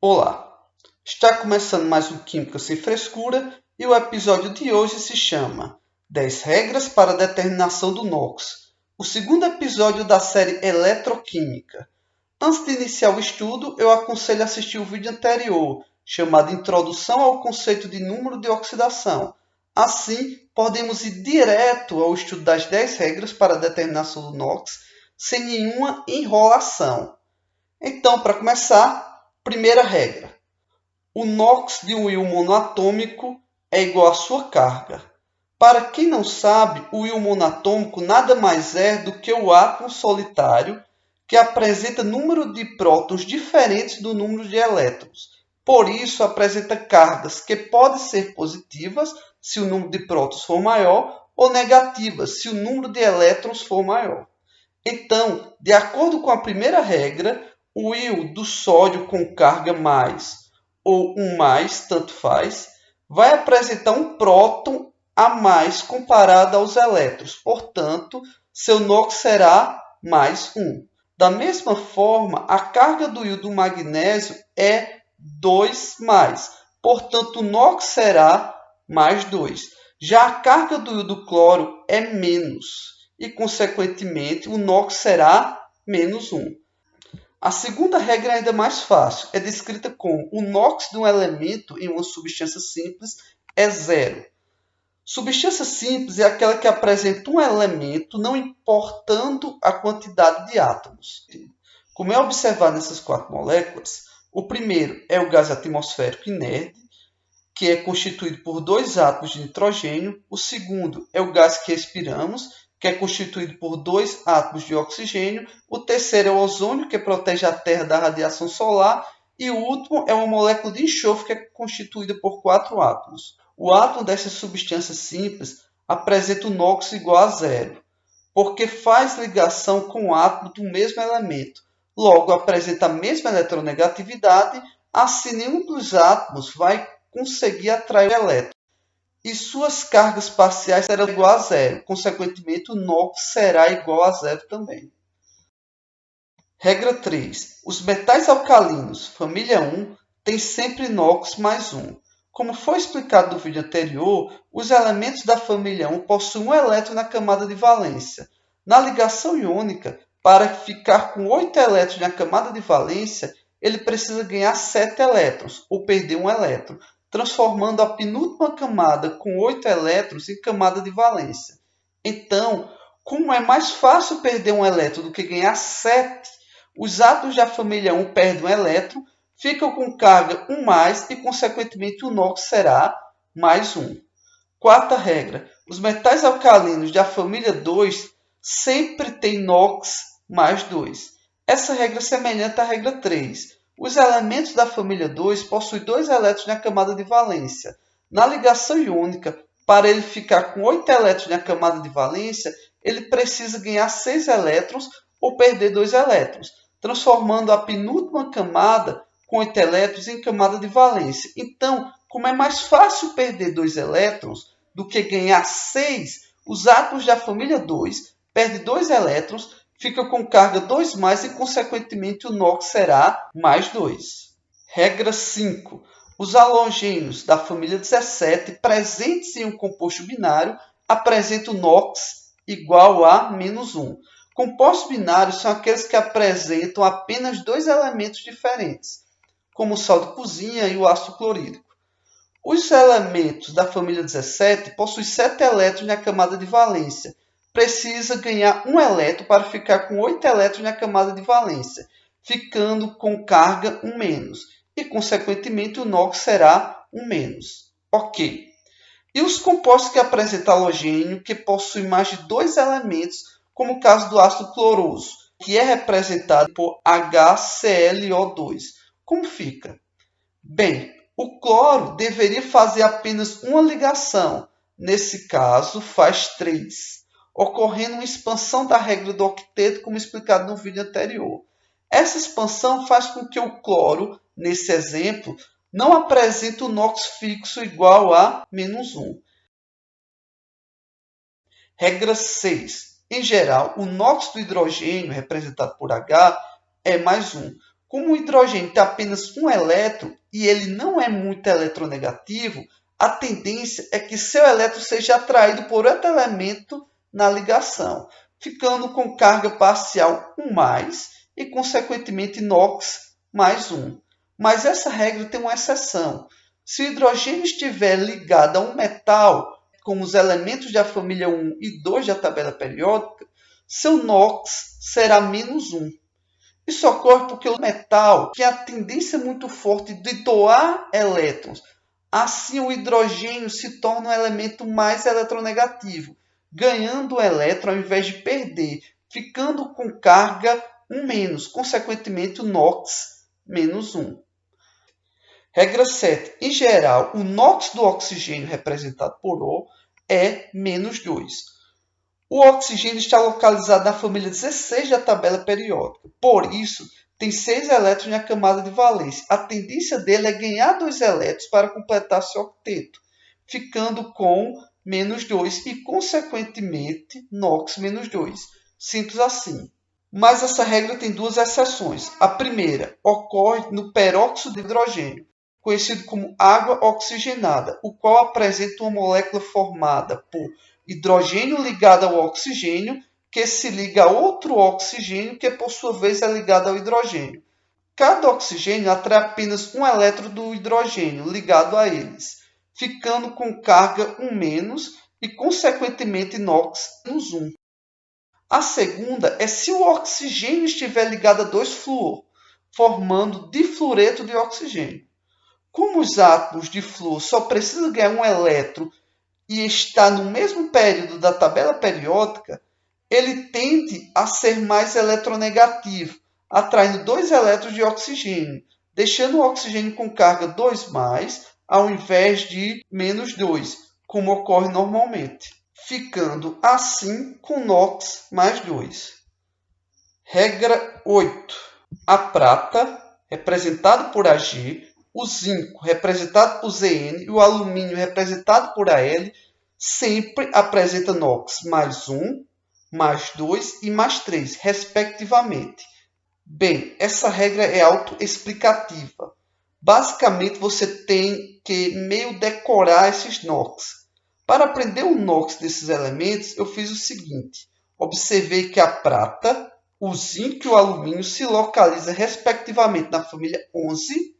Olá, está começando mais um Química Sem Frescura e o episódio de hoje se chama 10 regras para a determinação do NOx, o segundo episódio da série Eletroquímica. Antes de iniciar o estudo, eu aconselho a assistir o vídeo anterior, chamado Introdução ao Conceito de Número de Oxidação. Assim, podemos ir direto ao estudo das 10 regras para a determinação do NOx, sem nenhuma enrolação. Então, para começar, primeira regra. O NOx de um íon monoatômico é igual à sua carga. Para quem não sabe, o íon monoatômico nada mais é do que o átomo solitário que apresenta número de prótons diferentes do número de elétrons. Por isso, apresenta cargas que podem ser positivas se o número de prótons for maior ou negativas se o número de elétrons for maior. Então, de acordo com a primeira regra, o íon do sódio com carga mais ou um mais, tanto faz, vai apresentar um próton a mais comparado aos elétrons. Portanto, seu NOx será mais 1. Da mesma forma, a carga do íon do magnésio é 2 mais. Portanto, o NOx será mais 2. Já a carga do íon do cloro é menos. E, consequentemente, o NOx será menos 1. A segunda regra é ainda mais fácil. É descrita como o NOx de um elemento em uma substância simples é zero. Substância simples é aquela que apresenta um elemento não importando a quantidade de átomos. Como é observado nessas 4 moléculas, o primeiro é o gás atmosférico inerte, que é constituído por 2 átomos de nitrogênio. O segundo é o gás que respiramos, que é constituído por 2 átomos de oxigênio. O terceiro é o ozônio, que protege a Terra da radiação solar. E o último é uma molécula de enxofre, que é constituída por 4 átomos. O átomo dessa substância simples apresenta o NOx igual a zero, porque faz ligação com o átomo do mesmo elemento. Logo, apresenta a mesma eletronegatividade, assim nenhum dos átomos vai conseguir atrair o elétron. E suas cargas parciais serão igual a zero. Consequentemente, o NOx será igual a zero também. Regra 3. Os metais alcalinos, família 1, têm sempre NOx mais 1. Como foi explicado no vídeo anterior, os elementos da família 1 possuem um elétron na camada de valência. Na ligação iônica, para ficar com 8 elétrons na camada de valência, ele precisa ganhar 7 elétrons, ou perder um elétron, transformando a penúltima camada com 8 elétrons em camada de valência. Então, como é mais fácil perder um elétron do que ganhar 7, os átomos da família 1 perdem um elétron, ficam com carga 1 mais e, consequentemente, o NOx será mais 1. Quarta regra. Os metais alcalinos da família 2 sempre têm NOx mais 2. Essa regra é semelhante à regra 3. Os elementos da família 2 possuem 2 elétrons na camada de valência. Na ligação iônica, para ele ficar com 8 elétrons na camada de valência, ele precisa ganhar 6 elétrons ou perder 2 elétrons, transformando a penúltima camada com 8 elétrons em camada de valência. Então, como é mais fácil perder 2 elétrons do que ganhar 6, os átomos da família 2 perdem 2 elétrons, fica com carga 2 mais e, consequentemente, o NOx será mais 2. Regra 5. Os halogênios da família 17 presentes em um composto binário apresentam NOx igual a menos 1. Compostos binários são aqueles que apresentam apenas 2 elementos diferentes, como o sal de cozinha e o ácido clorídrico. Os elementos da família 17 possuem 7 elétrons na camada de valência. Precisa ganhar 1 elétron para ficar com 8 elétrons na camada de valência, ficando com carga 1 menos. E, consequentemente, o NOx será 1 menos. Ok. E os compostos que apresentam halogênio, que possuem mais de 2 elementos, como o caso do ácido cloroso, que é representado por HClO2. Como fica? Bem, o cloro deveria fazer apenas uma ligação. Nesse caso, faz 3, ocorrendo uma expansão da regra do octeto, como explicado no vídeo anterior. Essa expansão faz com que o cloro, nesse exemplo, não apresente o NOx fixo igual a menos 1. Regra 6. Em geral, o NOx do hidrogênio, representado por H, é mais 1. Como o hidrogênio tem apenas um elétron e ele não é muito eletronegativo, a tendência é que seu elétron seja atraído por outro elemento na ligação, ficando com carga parcial 1+, e, consequentemente, NOx mais 1. Mas essa regra tem uma exceção. Se o hidrogênio estiver ligado a um metal, como os elementos da família 1 e 2 da tabela periódica, seu NOx será -1. Isso ocorre porque o metal tem a tendência muito forte de doar elétrons. Assim, o hidrogênio se torna um elemento mais eletronegativo, ganhando o elétron ao invés de perder, ficando com carga 1-, consequentemente o NOx -1. Regra 7. Em geral, o NOx do oxigênio representado por O é -2. O oxigênio está localizado na família 16 da tabela periódica. Por isso, tem 6 elétrons na camada de valência. A tendência dele é ganhar 2 elétrons para completar seu octeto, ficando com -2 e, consequentemente, NOx -2. Simples assim. Mas essa regra tem 2 exceções. A primeira ocorre no peróxido de hidrogênio, conhecido como água oxigenada, o qual apresenta uma molécula formada por hidrogênio ligado ao oxigênio, que se liga a outro oxigênio, que por sua vez é ligado ao hidrogênio. Cada oxigênio atrai apenas um elétron do hidrogênio ligado a eles, ficando com carga 1- e, consequentemente, NOx -1. A segunda é se o oxigênio estiver ligado a 2-fluor, formando difluoreto de oxigênio. Como os átomos de flúor só precisam ganhar um elétron e está no mesmo período da tabela periódica, ele tende a ser mais eletronegativo, atraindo 2 elétrons de oxigênio, deixando o oxigênio com carga 2+, ao invés de -2, como ocorre normalmente, ficando assim com NOx +2. Regra 8. A prata, representado por Ag, o zinco, representado por Zn, e o alumínio, representado por Al, sempre apresenta NOx +1, +2 e +3, respectivamente. Bem, essa regra é autoexplicativa. Basicamente, você tem que meio decorar esses NOx. Para aprender o NOx desses elementos, eu fiz o seguinte. Observei que a prata, o zinco e o alumínio se localizam respectivamente na família 11,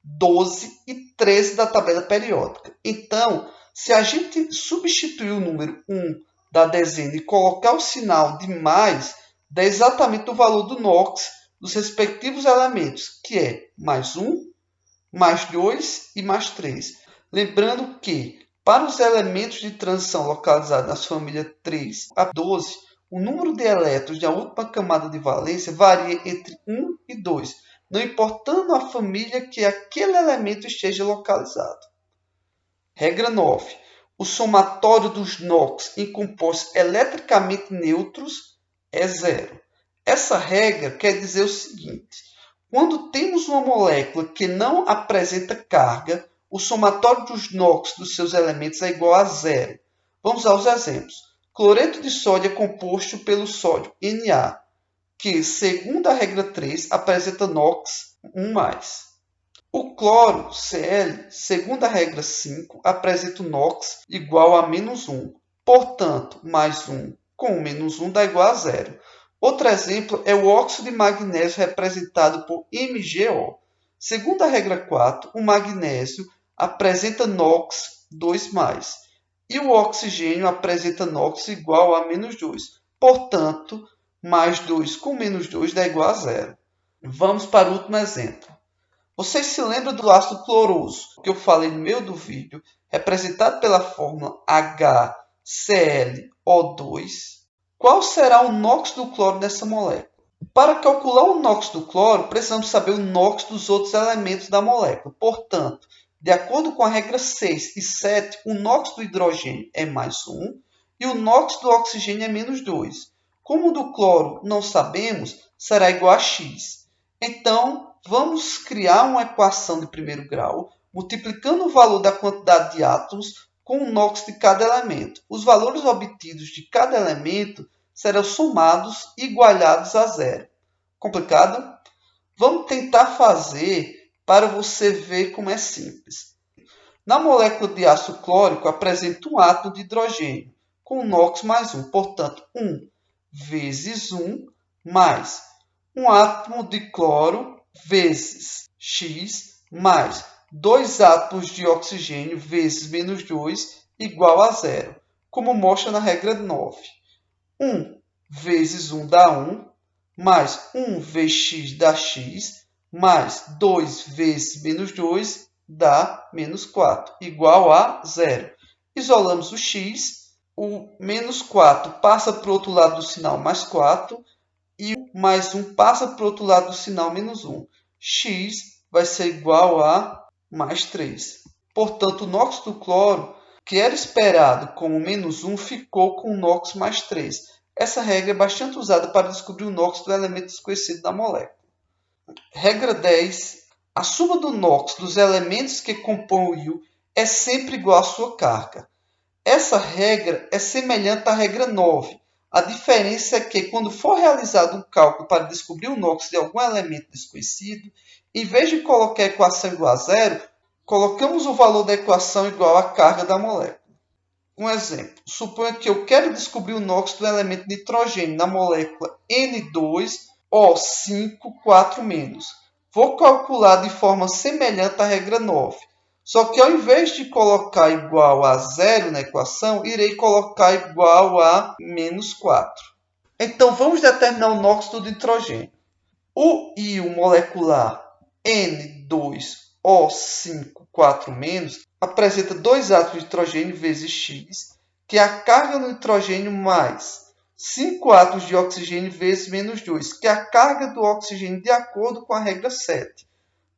12 e 13 da tabela periódica. Então, se a gente substituir o número 1 da dezena e colocar o sinal de mais, dá exatamente o valor do NOx dos respectivos elementos, que é +1, +2 e +3. Lembrando que, para os elementos de transição localizados nas famílias 3 a 12, o número de elétrons da última camada de valência varia entre 1 e 2, não importando a família que aquele elemento esteja localizado. Regra 9. O somatório dos NOx em compostos eletricamente neutros é 0. Essa regra quer dizer o seguinte: quando temos uma molécula que não apresenta carga, o somatório dos NOx dos seus elementos é igual a 0. Vamos aos exemplos. Cloreto de sódio é composto pelo sódio Na, que, segundo a regra 3, apresenta NOx 1+. O cloro, Cl, segundo a regra 5, apresenta o NOx igual a -1. Portanto, +1 com -1 dá igual a 0. Outro exemplo é o óxido de magnésio representado por MgO. Segundo a regra 4, o magnésio apresenta NOx 2+, e o oxigênio apresenta NOx igual a -2. Portanto, +2 com -2 dá igual a 0. Vamos para o último exemplo. Vocês se lembram do ácido cloroso, que eu falei no meio do vídeo, representado pela fórmula HClO2? Qual será o NOx do cloro nessa molécula? Para calcular o NOx do cloro, precisamos saber o NOx dos outros elementos da molécula. Portanto, de acordo com a regra 6 e 7, o NOx do hidrogênio é +1 e o NOx do oxigênio é -2. Como o do cloro não sabemos, será igual a x. Então, vamos criar uma equação de primeiro grau, multiplicando o valor da quantidade de átomos com o NOx de cada elemento. Os valores obtidos de cada elemento serão somados e igualados a 0. Complicado? Vamos tentar fazer para você ver como é simples. Na molécula de ácido clórico apresenta um átomo de hidrogênio com NOx mais 1, portanto 1 vezes 1 mais um átomo de cloro vezes X mais 2 átomos de oxigênio vezes menos 2 igual a zero, como mostra na regra 9. 1 vezes 1 dá 1, mais 1 vezes x dá x, mais 2 vezes menos 2 dá menos 4, igual a zero. Isolamos o x, o menos 4 passa para o outro lado do sinal mais 4, e o mais 1 passa para o outro lado do sinal menos 1. X vai ser igual a mais 3. Portanto, o NOx do cloro, que era esperado como menos 1, ficou com o NOx mais 3. Essa regra é bastante usada para descobrir o NOx do elemento desconhecido da molécula. Regra 10. A soma do NOx dos elementos que compõem o íon é sempre igual à sua carga. Essa regra é semelhante à regra 9. A diferença é que, quando for realizado um cálculo para descobrir o NOx de algum elemento desconhecido, em vez de colocar a equação igual a zero, colocamos o valor da equação igual à carga da molécula. Um exemplo. Suponha que eu quero descobrir o NOx do elemento nitrogênio na molécula N2O5,4-. Vou calcular de forma semelhante à regra 9. Só que ao invés de colocar igual a zero na equação, irei colocar igual a menos 4. Então vamos determinar o NOx do nitrogênio. O íon molecular N2O5,4- apresenta 2 átomos de nitrogênio vezes X, que é a carga do nitrogênio, mais 5 átomos de oxigênio vezes menos 2, que é a carga do oxigênio de acordo com a regra 7.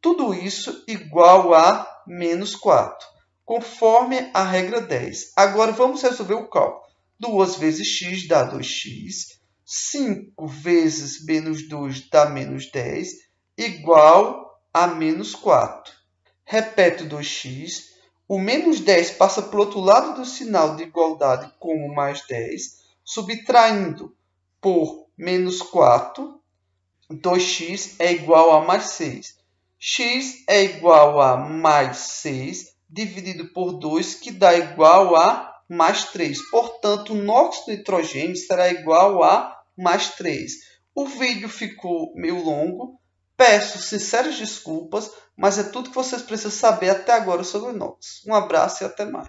Tudo isso igual a menos 4, conforme a regra 10. Agora vamos resolver o cálculo. 2 vezes x dá 2x, 5 vezes menos 2 dá menos 10, igual a menos 4. Repete o 2x, o menos 10 passa para o outro lado do sinal de igualdade como mais 10, subtraindo por menos 4, 2x é igual a mais 6. X é igual a mais 6 dividido por 2, que dá igual a mais 3. Portanto, o NOx do nitrogênio será igual a mais 3. O vídeo ficou meio longo. Peço sinceras desculpas, mas é tudo que vocês precisam saber até agora sobre o NOx. Um abraço e até mais.